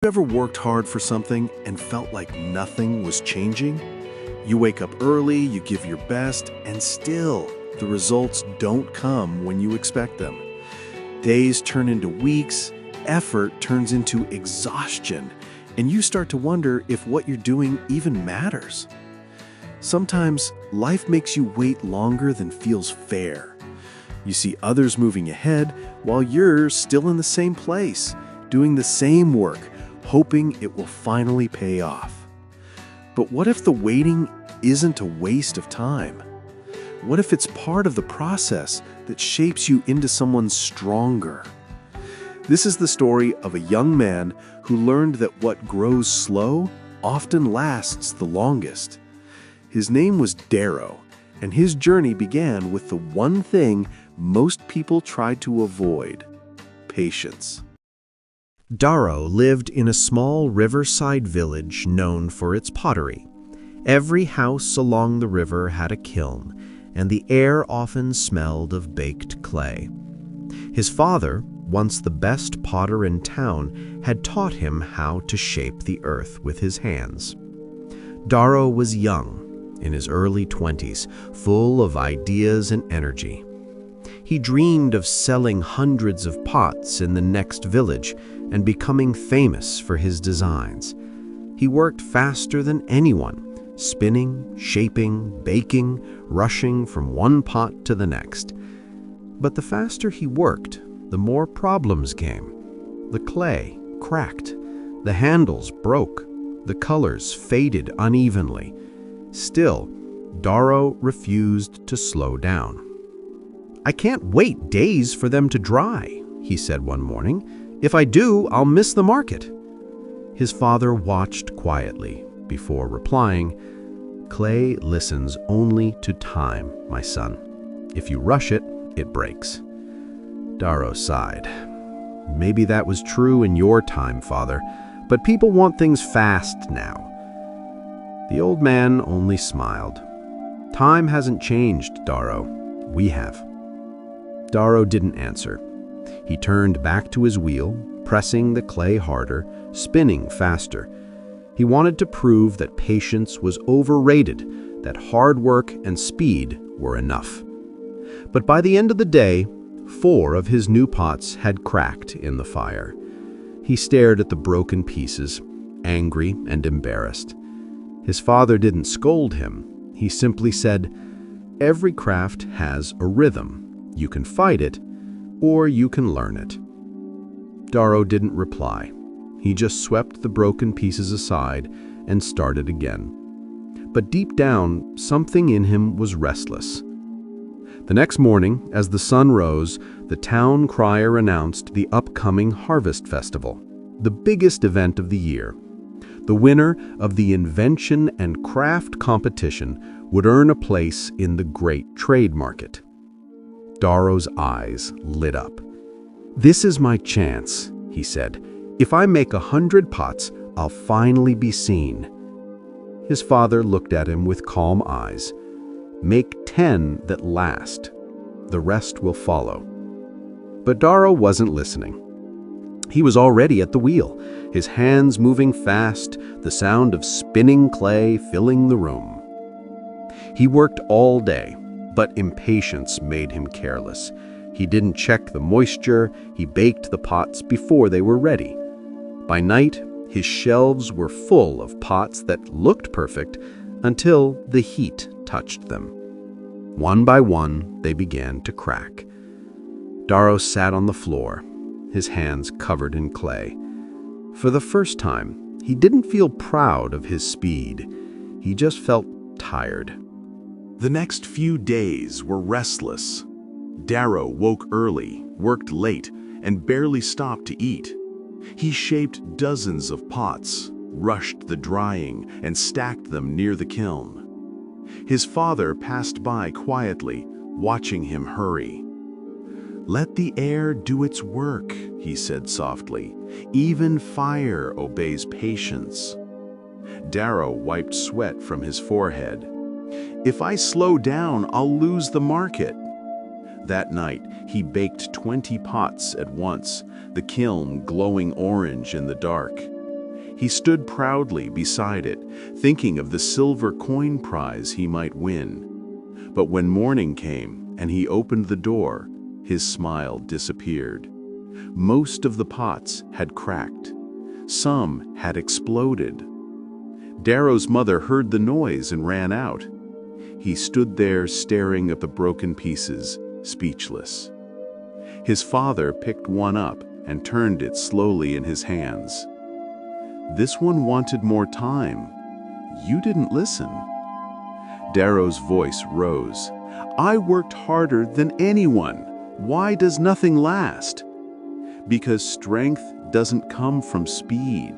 You ever worked hard for something and felt like nothing was changing? You wake up early, you give your best, and still the results don't come when you expect them. Days turn into weeks, effort turns into exhaustion, and you start to wonder if what you're doing even matters. Sometimes life makes you wait longer than feels fair. You see others moving ahead while you're still in the same place, doing the same work, hoping it will finally pay off. But what if the waiting isn't a waste of time? What if it's part of the process that shapes you into someone stronger? This is the story of a young man who learned that what grows slow often lasts the longest. His name was Darrow, and his journey began with the one thing most people try to avoid: patience. Darrow lived in a small riverside village known for its pottery. Every house along the river had a kiln, and the air often smelled of baked clay. His father, once the best potter in town, had taught him how to shape the earth with his hands. Darrow was young, in his early 20s, full of ideas and energy. He dreamed of selling hundreds of pots in the next village and becoming famous for his designs. He worked faster than anyone, spinning, shaping, baking, rushing from one pot to the next. But the faster he worked, the more problems came. The clay cracked, the handles broke, the colors faded unevenly. Still, Darrow refused to slow down. "I can't wait days for them to dry," he said one morning. "If I do, I'll miss the market." His father watched quietly before replying, "Clay listens only to time, my son. If you rush it, it breaks." Darrow sighed. "Maybe that was true in your time, father, but people want things fast now." The old man only smiled. "Time hasn't changed, Darrow. We have." Darrow didn't answer. He turned back to his wheel, pressing the clay harder, spinning faster. He wanted to prove that patience was overrated, that hard work and speed were enough. But by the end of the day, 4 of his new pots had cracked in the fire. He stared at the broken pieces, angry and embarrassed. His father didn't scold him. He simply said, "Every craft has a rhythm. You can fight it, or you can learn it." Darrow didn't reply. He just swept the broken pieces aside and started again. But deep down, something in him was restless. The next morning, as the sun rose, the town crier announced the upcoming Harvest Festival, the biggest event of the year. The winner of the invention and craft competition would earn a place in the great trade market. Darrow's eyes lit up. "This is my chance," he said. "If I make 100 pots, I'll finally be seen." His father looked at him with calm eyes. "Make 10 that last. The rest will follow." But Darrow wasn't listening. He was already at the wheel, his hands moving fast, the sound of spinning clay filling the room. He worked all day, but impatience made him careless. He didn't check the moisture, he baked the pots before they were ready. By night, his shelves were full of pots that looked perfect until the heat touched them. One by one, they began to crack. Darrow sat on the floor, his hands covered in clay. For the first time, he didn't feel proud of his speed. He just felt tired. The next few days were restless. Darrow woke early, worked late, and barely stopped to eat. He shaped dozens of pots, rushed the drying, and stacked them near the kiln. His father passed by quietly, watching him hurry. "Let the air do its work," he said softly. "Even fire obeys patience." Darrow wiped sweat from his forehead. "If I slow down, I'll lose the market." That night, he baked 20 pots at once, the kiln glowing orange in the dark. He stood proudly beside it, thinking of the silver coin prize he might win. But when morning came and he opened the door, his smile disappeared. Most of the pots had cracked. Some had exploded. Darrow's mother heard the noise and ran out. He stood there staring at the broken pieces, speechless. His father picked one up and turned it slowly in his hands. "This one wanted more time. You didn't listen." Darrow's voice rose. "I worked harder than anyone. Why does nothing last?" "Because strength doesn't come from speed.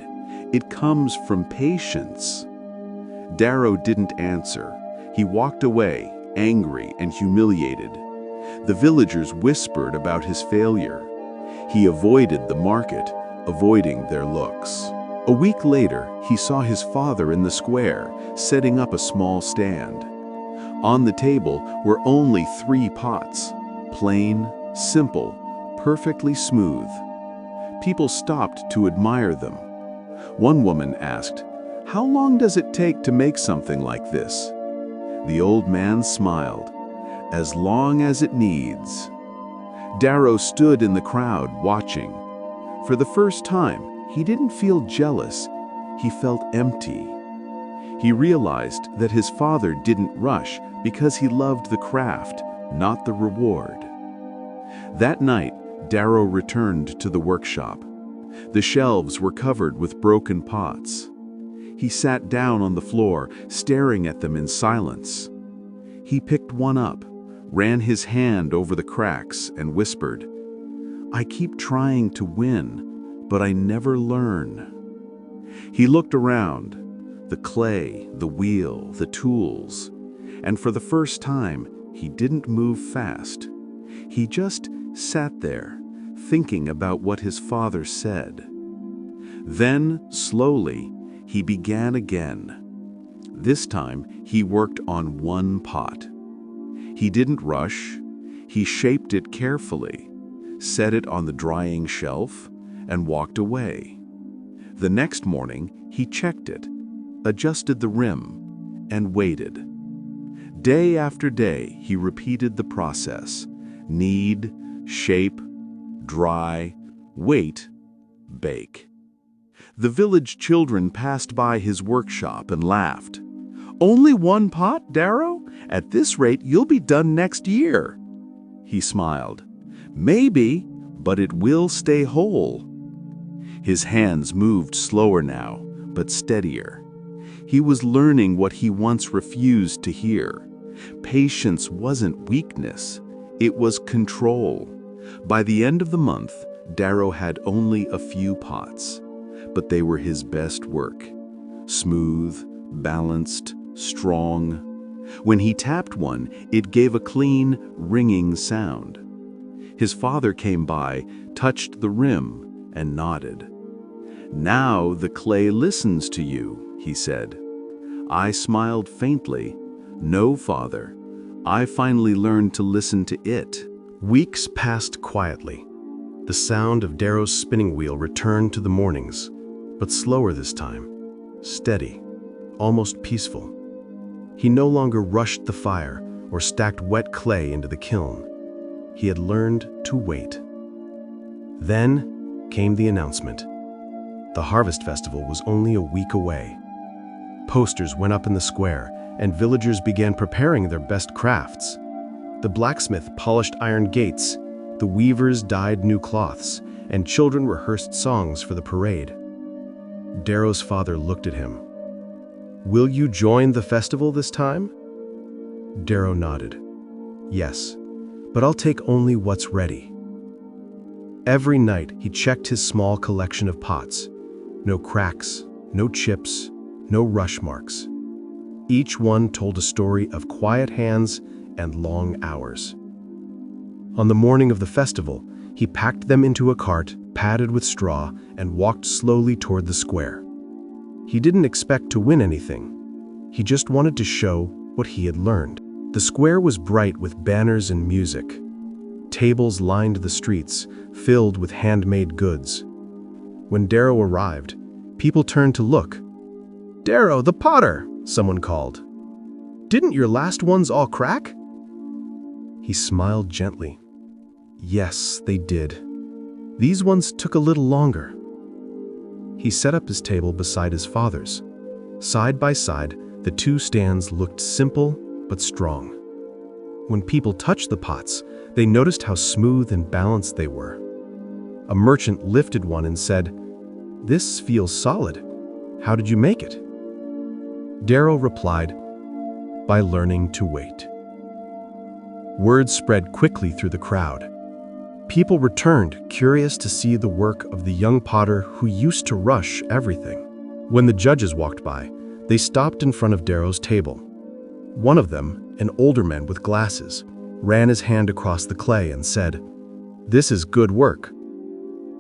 It comes from patience." Darrow didn't answer. He walked away, angry and humiliated. The villagers whispered about his failure. He avoided the market, avoiding their looks. A week later, he saw his father in the square, setting up a small stand. On the table were only 3 pots, plain, simple, perfectly smooth. People stopped to admire them. One woman asked, "How long does it take to make something like this?" The old man smiled, "As long as it needs." Darrow stood in the crowd watching. For the first time, he didn't feel jealous, he felt empty. He realized that his father didn't rush because he loved the craft, not the reward. That night, Darrow returned to the workshop. The shelves were covered with broken pots. He sat down on the floor, staring at them in silence. He picked one up, ran his hand over the cracks, and whispered, "I keep trying to win, but I never learn." He looked around, the clay, the wheel, the tools, and for the first time, he didn't move fast. He just sat there, thinking about what his father said. Then, slowly, he began again. This time, he worked on one pot. He didn't rush. He shaped it carefully, set it on the drying shelf, and walked away. The next morning, he checked it, adjusted the rim, and waited. Day after day, he repeated the process: knead, shape, dry, wait, bake. The village children passed by his workshop and laughed. "Only one pot, Darrow? At this rate, you'll be done next year." He smiled. "Maybe, but it will stay whole." His hands moved slower now, but steadier. He was learning what he once refused to hear. Patience wasn't weakness, it was control. By the end of the month, Darrow had only a few pots, but they were his best work. Smooth, balanced, strong. When he tapped one, it gave a clean, ringing sound. His father came by, touched the rim, and nodded. "Now the clay listens to you," he said. I smiled faintly. "No, father. I finally learned to listen to it." Weeks passed quietly. The sound of Darrow's spinning wheel returned to the mornings, but slower this time, steady, almost peaceful. He no longer rushed the fire or stacked wet clay into the kiln. He had learned to wait. Then came the announcement. The Harvest Festival was only a week away. Posters went up in the square, and villagers began preparing their best crafts. The blacksmith polished iron gates, the weavers dyed new cloths, and children rehearsed songs for the parade. Darrow's father looked at him. "Will you join the festival this time?" Darrow nodded. "Yes, but I'll take only what's ready." Every night he checked his small collection of pots. No cracks, no chips, no rush marks. Each one told a story of quiet hands and long hours. On the morning of the festival, he packed them into a cart padded with straw and walked slowly toward the square. He didn't expect to win anything. He just wanted to show what he had learned. The square was bright with banners and music. Tables lined the streets, filled with handmade goods. When Darrow arrived, People turned to look. "Darrow, the potter," someone called. "Didn't your last ones all crack?" He smiled gently. "Yes, they did. These ones took a little longer." He set up his table beside his father's. Side by side, the two stands looked simple but strong. When people touched the pots, they noticed how smooth and balanced they were. A merchant lifted one and said, "This feels solid. How did you make it?" Darrow replied, "By learning to wait." Word spread quickly through the crowd. People returned, curious to see the work of the young potter who used to rush everything. When the judges walked by, they stopped in front of Darrow's table. One of them, an older man with glasses, ran his hand across the clay and said, "This is good work.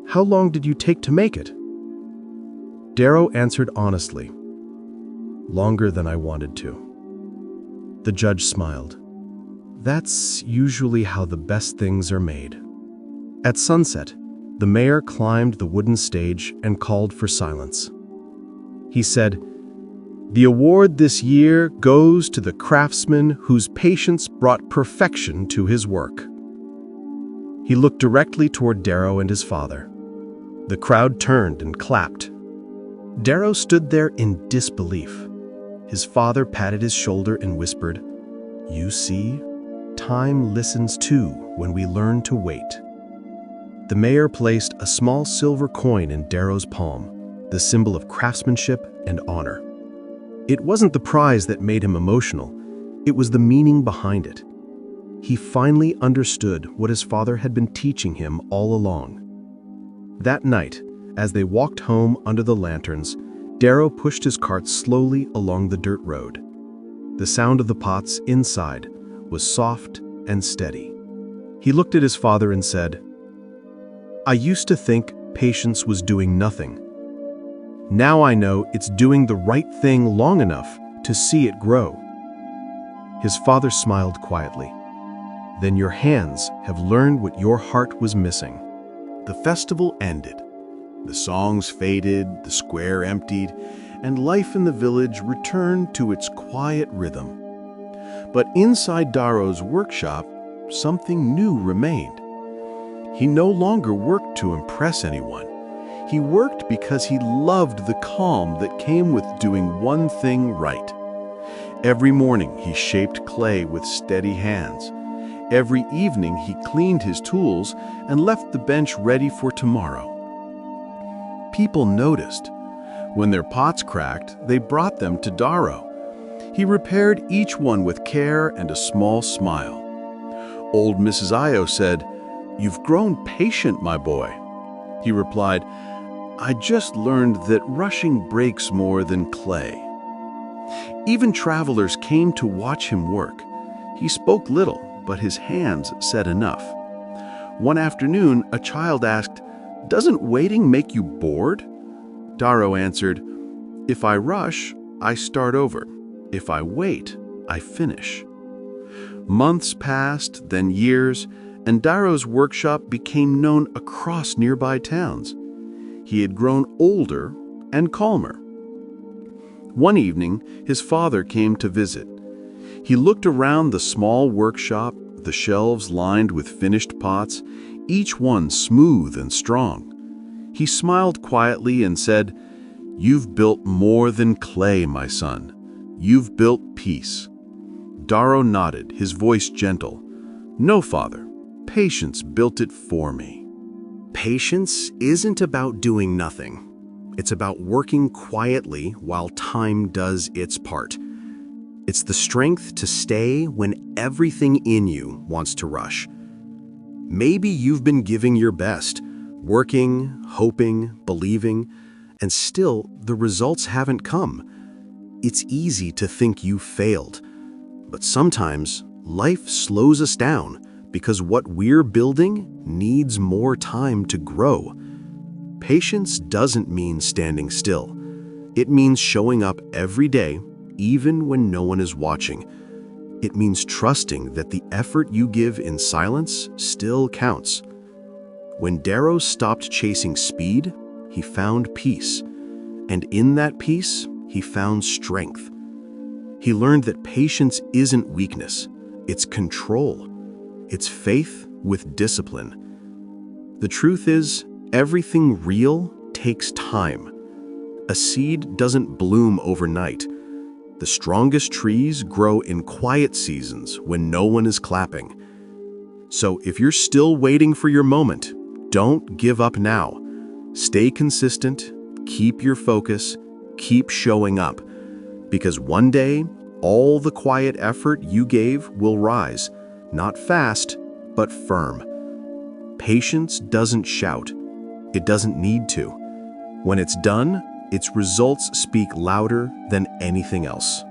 How long did you take to make it?" Darrow answered honestly, "Longer than I wanted to." The judge smiled. "That's usually how the best things are made." At sunset, the mayor climbed the wooden stage and called for silence. He said, "The award this year goes to the craftsman whose patience brought perfection to his work." He looked directly toward Darrow and his father. The crowd turned and clapped. Darrow stood there in disbelief. His father patted his shoulder and whispered, "You see, time listens too when we learn to wait." The mayor placed a small silver coin in Darrow's palm, the symbol of craftsmanship and honor. It wasn't the prize that made him emotional, it was the meaning behind it. He finally understood what his father had been teaching him all along. That night, as they walked home under the lanterns, Darrow pushed his cart slowly along the dirt road. The sound of the pots inside was soft and steady. He looked at his father and said, "I used to think patience was doing nothing. Now I know it's doing the right thing long enough to see it grow." His father smiled quietly. "Then your hands have learned what your heart was missing." The festival ended. The songs faded, the square emptied, and life in the village returned to its quiet rhythm. But inside Darrow's workshop, something new remained. He no longer worked to impress anyone. He worked because he loved the calm that came with doing one thing right. Every morning he shaped clay with steady hands. Every evening he cleaned his tools and left the bench ready for tomorrow. People noticed. When their pots cracked, they brought them to Darrow. He repaired each one with care and a small smile. Old Mrs. Io said, "You've grown patient, my boy." He replied, "I just learned that rushing breaks more than clay." Even travelers came to watch him work. He spoke little, but his hands said enough. One afternoon, a child asked, "Doesn't waiting make you bored?" Darrow answered, "If I rush, I start over. If I wait, I finish." Months passed, then years, and Darrow's workshop became known across nearby towns. He had grown older and calmer. One evening, his father came to visit. He looked around the small workshop, the shelves lined with finished pots, each one smooth and strong. He smiled quietly and said, "You've built more than clay, my son. You've built peace." Darrow nodded, his voice gentle. "No, father. Patience built it for me." Patience isn't about doing nothing. It's about working quietly while time does its part. It's the strength to stay when everything in you wants to rush. Maybe you've been giving your best, working, hoping, believing, and still the results haven't come. It's easy to think you failed, but sometimes life slows us down because what we're building needs more time to grow. Patience doesn't mean standing still. It means showing up every day, even when no one is watching. It means trusting that the effort you give in silence still counts. When Darrow stopped chasing speed, he found peace. And in that peace, he found strength. He learned that patience isn't weakness, it's control. It's faith with discipline. The truth is, everything real takes time. A seed doesn't bloom overnight. The strongest trees grow in quiet seasons when no one is clapping. So if you're still waiting for your moment, don't give up now. Stay consistent, keep your focus, keep showing up. Because one day, all the quiet effort you gave will rise, not fast, but firm. Patience doesn't shout. It doesn't need to. When it's done, its results speak louder than anything else.